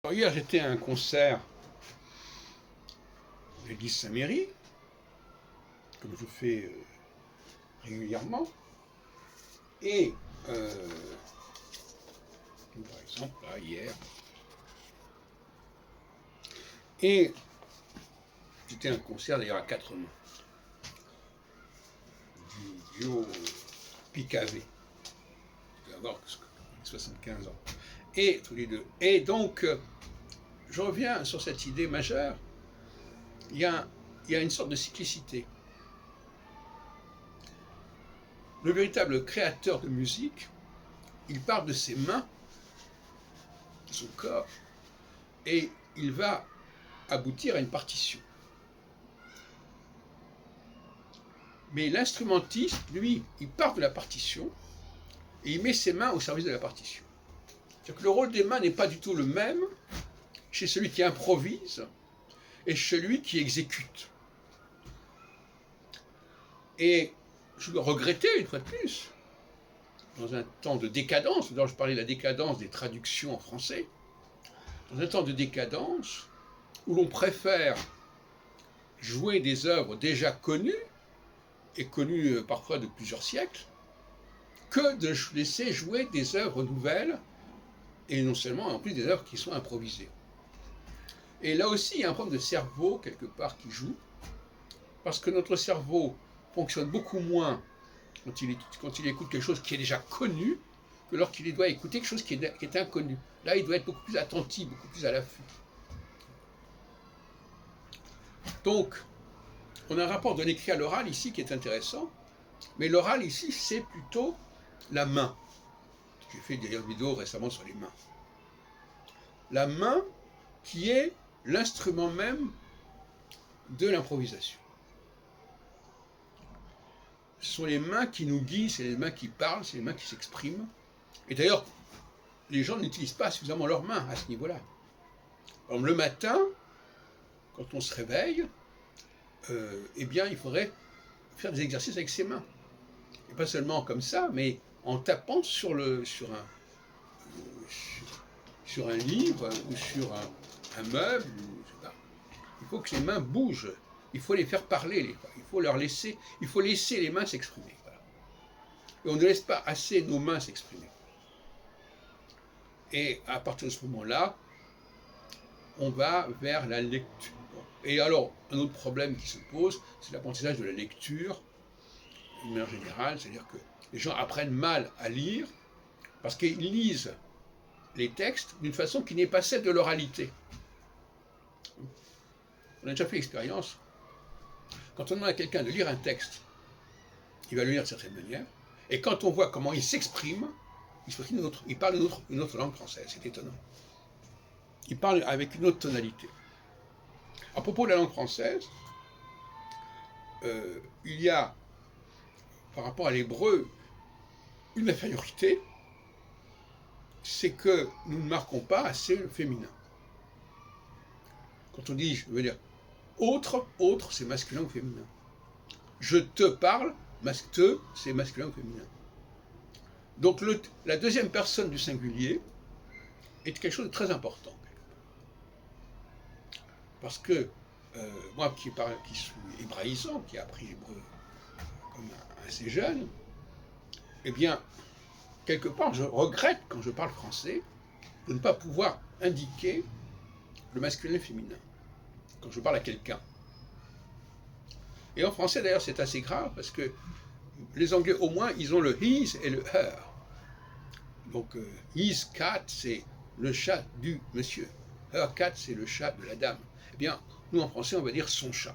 Alors hier, j'étais à un concert de l'église Saint-Méry, comme je fais régulièrement, et par exemple, là, hier, et c'était un concert d'ailleurs à 4 mains, du duo Picavé, il doit avoir 75 ans, et tous les deux. Et donc, je reviens sur cette idée majeure, il y a une sorte de cyclicité. Le véritable créateur de musique, il part de ses mains, de son corps, et il va aboutir à une partition. Mais l'instrumentiste, lui, il part de la partition et il met ses mains au service de la partition. C'est-à-dire que le rôle des mains n'est pas du tout le même chez celui qui improvise et chez celui qui exécute. Et je dois regretter, une fois de plus, dans un temps de décadence, dont je parlais de la décadence des traductions en français, dans un temps de décadence où l'on préfère jouer des œuvres déjà connues, et connues parfois de plusieurs siècles, que de laisser jouer des œuvres nouvelles, et non seulement, en plus des œuvres qui sont improvisées. Et là aussi, il y a un problème de cerveau, quelque part, qui joue, parce que notre cerveau fonctionne beaucoup moins quand il écoute quelque chose qui est déjà connu, que lorsqu'il doit écouter quelque chose qui est inconnu. Là, il doit être beaucoup plus attentif, beaucoup plus à l'affût. Donc, on a un rapport de l'écrit à l'oral ici qui est intéressant, mais l'oral ici, c'est plutôt la main. J'ai fait d'ailleurs une vidéo récemment sur les mains. La main qui est l'instrument même de l'improvisation. Ce sont les mains qui nous guident, c'est les mains qui parlent, c'est les mains qui s'expriment. Et d'ailleurs, les gens n'utilisent pas suffisamment leurs mains à ce niveau-là. Le matin, quand on se réveille, eh bien, il faudrait faire des exercices avec ses mains. Et pas seulement comme ça, mais en tapant sur un livre ou sur un meuble. Je sais pas. Il faut que les mains bougent. Il faut les faire parler. Il faut laisser les mains s'exprimer. Voilà. Et on ne laisse pas assez nos mains s'exprimer. Et à partir de ce moment-là, on va vers la lecture. Et alors, un autre problème qui se pose, c'est l'apprentissage de la lecture, d'une manière générale, c'est-à-dire que les gens apprennent mal à lire parce qu'ils lisent les textes d'une façon qui n'est pas celle de l'oralité. On a déjà fait l'expérience. Quand on demande à quelqu'un de lire un texte, il va le lire de certaine manière, et quand on voit comment il s'exprime, il parle une autre langue française, c'est étonnant. Il parle avec une autre tonalité. À propos de la langue française, il y a, par rapport à l'hébreu, une infériorité, c'est que nous ne marquons pas assez le féminin. Quand on dit, je veux dire, autre, c'est masculin ou féminin. Je te parle, te, c'est masculin ou féminin. Donc la deuxième personne du singulier est quelque chose de très important. Parce que moi qui suis hébraïsant, qui ai appris l'hébreu comme assez jeune, eh bien, quelque part, je regrette, quand je parle français, de ne pas pouvoir indiquer le masculin et le féminin, quand je parle à quelqu'un. Et en français, d'ailleurs, c'est assez grave, parce que les Anglais, au moins, ils ont le his et le her. Donc, his cat, c'est le chat du monsieur. Her cat, c'est le chat de la dame. Eh bien, nous, en français, on va dire son chat.